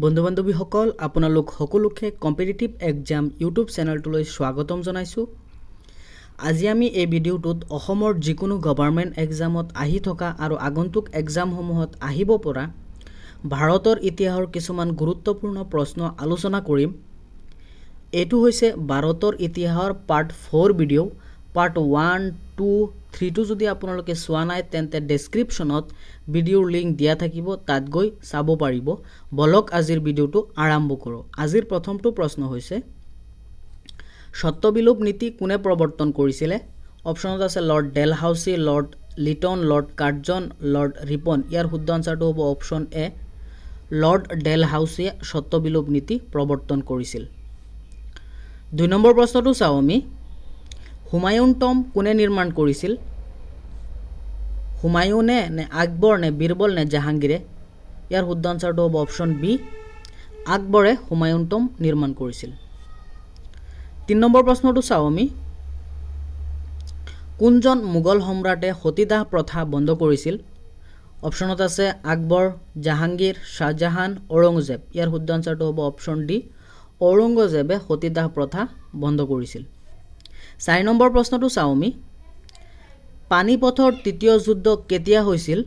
বন্ধু বান্ধৱীসকল আপোনালোক সকলোকে কম্পিটিটিভ এক্সাম ইউটিউব চেনেলটোলৈ স্বাগতম জনাইছোঁ। আজি আমি এই ভিডিঅ'টোত অসমৰ যিকোনো গভৰ্ণমেণ্ট এক্সামত আহি থকা আৰু আগন্তুক এক্সামসমূহত আহিব পৰা ভাৰতৰ ইতিহাসৰ কিছুমান গুৰুত্বপূৰ্ণ প্ৰশ্ন আলোচনা কৰিম। এইটো হৈছে ভাৰতৰ ইতিহাসৰ পাৰ্ট 4 ভিডিঅ'। পাৰ্ট 1, 2, 3 যদি আপোনালোকে চোৱা নাই তেন্তে ডেছক্ৰিপশ্যনত ভিডিঅ'ৰ লিংক দিয়া থাকিব, তাত গৈ চাব পাৰিব। বলক আজিৰ ভিডিঅ'টো আৰম্ভ কৰোঁ। আজিৰ প্ৰথমটো প্ৰশ্ন হৈছে সত্যবিলোপ নীতি কোনে প্ৰৱৰ্তন কৰিছিলে? অপশ্যনত আছে lord Dalhousie, lord Lytton, lord Curzon, lord Ripon. ইয়াৰ শুদ্ধ আনচাৰটো হ'ব অপশ্যন এ, লৰ্ড ডেলহাউচিয়ে সত্যবিলোপ নীতি প্ৰৱৰ্তন কৰিছিল। 2 নম্বৰ প্ৰশ্নটো চাওঁ আমি। হুমায়ুন টম্ব কোনে নিৰ্মাণ কৰিছিল? হুমায়ুনে নে আকবৰ নে বীৰবল নে জাহাংগীৰে? ইয়াৰ শুদ্ধ আনচাৰটো হ'ব অপশ্যন বি, আকবৰে হুমায়ুন টম্ব নিৰ্মাণ কৰিছিল। 3 নম্বৰ প্ৰশ্নটো চাওঁ আমি। কোনজন মোগল সম্ৰাটে সতীদাহ প্ৰথা বন্ধ কৰিছিল? অপশ্যনত আছে আকবৰ, জাহাংগীৰ, শ্বাহজাহান, ঔৰংগজেব। ইয়াৰ শুদ্ধ আনচাৰটো হ'ব অপশ্যন ডি, ঔৰংগজেবে সতীদাহ প্ৰথা বন্ধ কৰিছিল। 4 নম্বৰ প্ৰশ্নটো চাওঁ আমি। পানিপথৰ তৃতীয় যুদ্ধ কেতিয়া হৈছিল?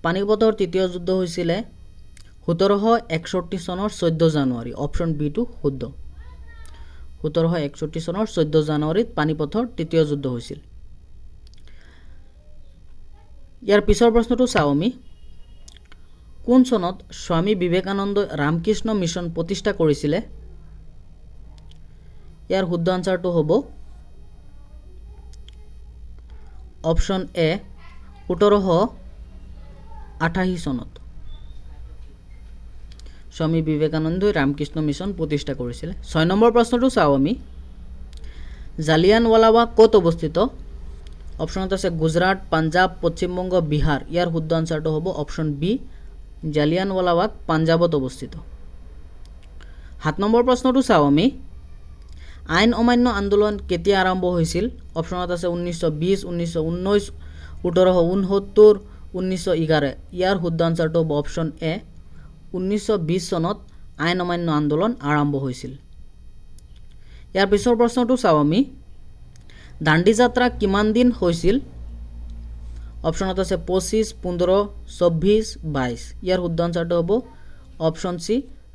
পানিপথৰ তৃতীয় যুদ্ধ হৈছিলে 1761 চনৰ 14 জানুৱাৰী। অপশ্যন বিটো শুদ্ধ। 1761 চনৰ 14 জানুৱাৰীত পানিপথৰ তৃতীয় যুদ্ধ হৈছিল। ইয়াৰ পিছৰ প্ৰশ্নটো চাওঁ আমি। কোন চনত স্বামী বিবেকানন্দই ৰামকৃষ্ণ মিছন প্ৰতিষ্ঠা কৰিছিলে? ইয়াৰ শুদ্ধ আনচাৰটো হ'ব অপশ্যন এ, 1888 চনত স্বামী বিবেকানন্দই ৰামকৃষ্ণ মিছন প্ৰতিষ্ঠা কৰিছিলে। 6 নম্বৰ প্ৰশ্নটো চাওঁ আমি। জালিয়ানৱালাবাগ ক'ত অৱস্থিত? অপশ্যনত আছে গুজৰাট, পাঞ্জাৱ, পশ্চিমবংগ, বিহাৰ। ইয়াৰ শুদ্ধ আনচাৰটো হ'ব অপশ্যন বি, জালিয়ানৱালাবাগ পাঞ্জাৱত অৱস্থিত। 7 নম্বৰ প্ৰশ্নটো চাওঁ আমি। আইন অমান্য আন্দোলন কেতিয়া আৰম্ভ হৈছিল? অপশ্যনত আছে 1920, 1919, 1869, 1911। ইয়াৰ শুদ্ধ আনচাৰটো হ'ব অপশ্যন এ, 1920 চনত আইন অমান্য আন্দোলন আৰম্ভ হৈছিল। ইয়াৰ পিছৰ প্ৰশ্নটো চাওঁ আমি। দাণ্ডি যাত্ৰা কিমান দিন হৈছিল? অপশ্যনত আছে 25, 15, 24, 22। ইয়াৰ শুদ্ধ আনচাৰটো হ'ব অপশ্যন চি,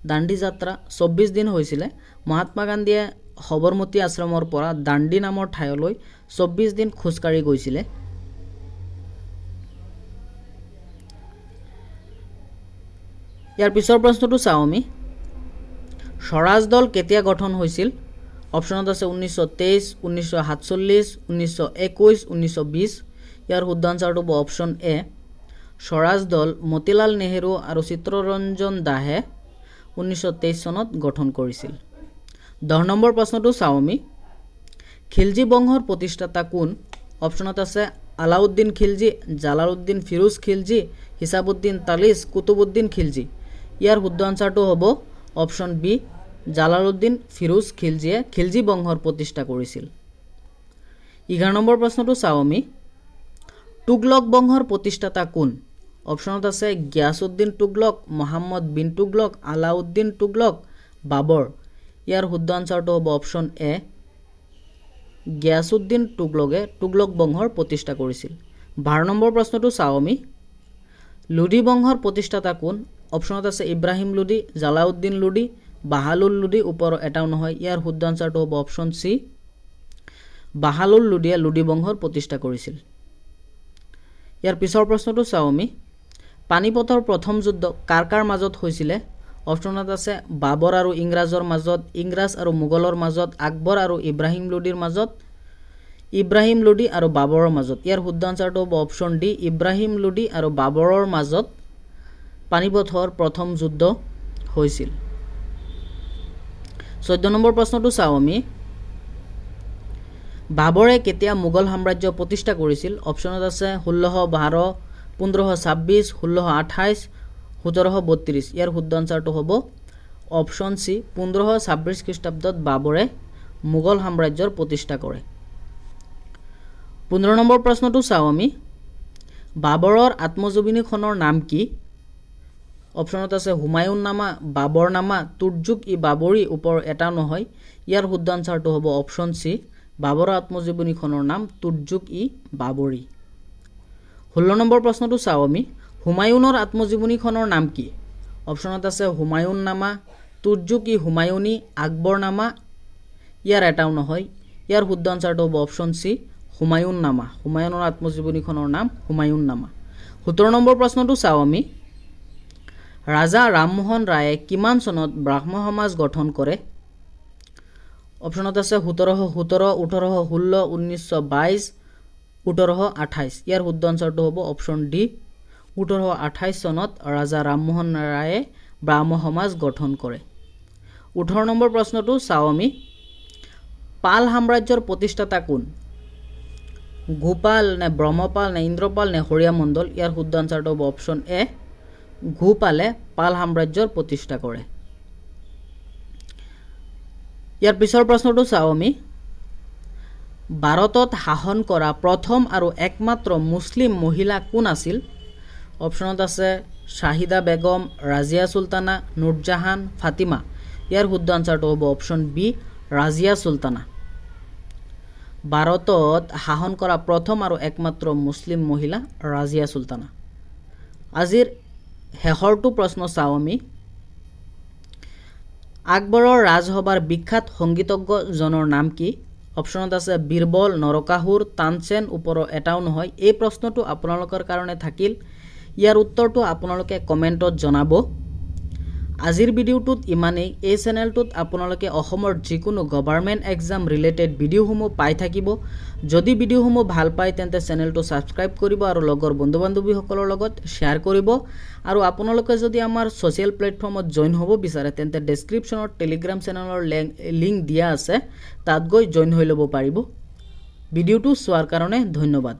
দাণ্ডি যাত্ৰা 24 দিন হৈছিলে। মহাত্মা গান্ধীয়ে সবৰমতী আশ্ৰমৰ পৰা দাণ্ডি নামৰ ঠাইলৈ 24 দিন খোজকাঢ়ি গৈছিলে। ইয়াৰ পিছৰ প্ৰশ্নটো চাওঁ আমি। স্বৰাজ দল কেতিয়া গঠন হৈছিল? অপশ্যনত আছে 1923, 1947, 1921, 1920। ইয়াৰ শুদ্ধ আনচাৰটো হ'ব অপশ্যন এ, স্বৰাজ দল মতিলাল নেহেৰু আৰু চিত্তৰঞ্জন দাসে 1923 চনত গঠন কৰিছিল। 10 নম্বৰ প্ৰশ্নটো চাওঁ আমি। খিলজী বংশৰ প্ৰতিষ্ঠাতা কোন? অপশ্যনত আছে আলাউদ্দিন খিলজী, জালালুদ্দিন ফিৰোজ খিলজী, হিচাবুদ্দিন তালিচ, কুতুবুদ্দিন খিলজী। ইয়াৰ শুদ্ধ আনচাৰটো হ'ব অপশ্যন বি, জালালুদ্দিন ফিৰোজ খিলজীয়ে খিলজী বংশৰ প্ৰতিষ্ঠা কৰিছিল। 11 নম্বৰ প্ৰশ্নটো চাওঁ আমি। তুগলক বংশৰ প্ৰতিষ্ঠাতা কোন? অপশ্যনত আছে গিয়াছুদ্দিন তুগলক, মহম্মদ বিন তুগলক, আলাউদ্দিন তুগলক, বাবৰ। ইয়াৰ শুদ্ধ আনচাৰটো হ'ব অপশ্যন এ, গিয়াছুদ্দিন তুগলকে তুগলক বংশৰ প্ৰতিষ্ঠা কৰিছিল। 12 নম্বৰ প্ৰশ্নটো চাওঁ আমি। লোদী বংশৰ প্ৰতিষ্ঠাতা কোন? অপশ্যনত আছে ইব্ৰাহিম লোদী, জালাউদ্দিন লোদী, বাহালুল লোদী। ওপৰৰ এটাও নহয়। ইয়াৰ শুদ্ধ আনচাৰটো হ'ব অপশ্যন চি, বাহালুল লোদীয়ে লোদী বংশৰ প্ৰতিষ্ঠা কৰিছিল। ইয়াৰ পিছৰ প্ৰশ্নটো চাওঁ আমি। পানিপথৰ প্ৰথম যুদ্ধ কাৰ কাৰ মাজত হৈছিলে? অপশ্যনত আছে বাবৰ আৰু ইংৰাজৰ মাজত, ইংৰাজ আৰু মোগলৰ মাজত, আকবৰ আৰু ইব্ৰাহিম লোদীৰ মাজত, ইব্ৰাহিম লোদী আৰু বাবৰৰ মাজত। ইয়াৰ শুদ্ধ আনচাৰটো হ'ব অপশ্যন ডি, ইব্ৰাহিম লোদী আৰু বাবৰৰ মাজত পানিপথৰ প্ৰথম যুদ্ধ হৈছিল। 14 নম্বৰ প্ৰশ্নটো চাওঁ আমি। বাবৰে কেতিয়া মোগল সাম্ৰাজ্য প্ৰতিষ্ঠা কৰিছিল? অপশ্যনত আছে 1612, 1526, 1628, 1732। ইয়াৰ শুদ্ধ আনচাৰটো হ'ব অপশ্যন চি, 1526 খ্ৰীষ্টাব্দত বাবৰে মোগল সাম্ৰাজ্যৰ প্ৰতিষ্ঠা কৰে। 15 নম্বৰ প্ৰশ্নটো চাওঁ আমি। বাবৰৰ আত্মজীৱনীখনৰ নাম কি? অপশ্যনত আছে হুমায়ুন নামা, বাবৰ নামা, তুৰ্যুক ই বাবৰি ওপৰ এটা নহয়। ইয়াৰ শুদ্ধ আনচাৰটো হ'ব অপশ্যন চি, বাবৰৰ আত্মজীৱনীখনৰ নাম তুৰ্যুক ই বাবৰি। 16 নম্বৰ প্ৰশ্নটো চাওঁ আমি, হুমায়ুনৰ আত্মজীৱনীখনৰ নাম কি? অপশ্যনত আছে হুমায়ুন নামা, তুৰ্যুক ই হুমায়ুনী, আকবৰ নামা, ইয়াৰ এটাও নহয়। ইয়াৰ শুদ্ধ আনচাৰটো হ'ব অপশ্যন চি, হুমায়ুন নামা। হুমায়ুনৰ আত্মজীৱনীখনৰ নাম হুমায়ুন নামা। 17 নম্বৰ প্ৰশ্নটো চাওঁ আমি, ৰাজা ৰামমোহন ৰায়ে কিমান চনত ব্ৰাহ্ম সমাজ গঠন কৰে? অপশ্যনত আছে 1717, 1816, 1922, 1828। ইয়াৰ শুদ্ধ আনচাৰটো হ'ব অপশ্যন ডি, 1828 চনত ৰাজা ৰামমোহন ৰায়ে ব্ৰাহ্ম সমাজ গঠন কৰে। 18 নম্বৰ প্ৰশ্নটো চাওঁ আমি, পাল সাম্ৰাজ্যৰ প্ৰতিষ্ঠাতা কোন? গোপাল নে ব্ৰহ্মপাল নে ইন্দ্ৰপাল নে হৰিয়ামণ্ডল? ইয়াৰ শুদ্ধ আনচাৰটো হ'ব অপশ্যন এ, গোপালে পাল সাম্ৰাজ্যৰ প্ৰতিষ্ঠা কৰে। ইয়াৰ পিছৰ প্ৰশ্নটো চাওঁ আমি, ভাৰতত শাসন কৰা প্ৰথম আৰু একমাত্ৰ মুছলিম মহিলা কোন আছিল? অপশ্যনত আছে শ্বাহিদা বেগম, ৰাজিয়া চুলতানা, নুৰজাহান, ফাতিমা। ইয়াৰ শুদ্ধ আনচাৰটো হ'ব অপশ্যন বি, ৰাজিয়া চুলতানা। ভাৰতত শাসন কৰা প্ৰথম আৰু একমাত্ৰ মুছলিম মহিলা ৰাজিয়া চুলতানা। আজিৰ শেষৰটো প্ৰশ্ন চাওঁ আমি, আকবৰৰ ৰাজসভাৰ বিখ্যাত সংগীতজ্ঞজনৰ নাম কি? অপশ্যনত আছে বীৰবল, নৰকাসুৰ, তানসেন, ওপৰৰ এটাও নহয়। এই প্ৰশ্নটো আপোনালোকৰ কাৰণে থাকিল। ইয়াৰ উত্তৰটো আপোনালোকে কমেণ্টত জনাব। আজিৰ ভিডিঅ'টোত ইমানেই। এই চেনেলটোত আপোনালোকে অসমৰ যিকোনো গভৰ্ণমেণ্ট এক্সাম ৰিলেটেড ভিডিঅ'সমূহ পাই থাকিব। যদি ভিডিঅ'সমূহ ভাল পায় তেন্তে চেনেলটো ছাবস্ক্ৰাইব কৰিব আৰু লগৰ বন্ধু বান্ধৱীসকলৰ লগত শ্বেয়াৰ কৰিব। আৰু আপোনালোকে যদি আমাৰ ছ'চিয়েল প্লেটফৰ্মত জইন হ'ব বিচাৰে তেন্তে ডেছক্ৰিপশ্যনত টেলিগ্ৰাম চেনেলৰ লিংক দিয়া আছে, তাত গৈ জইন হৈ ল'ব পাৰিব। ভিডিঅ'টো চোৱাৰ কাৰণে ধন্যবাদ।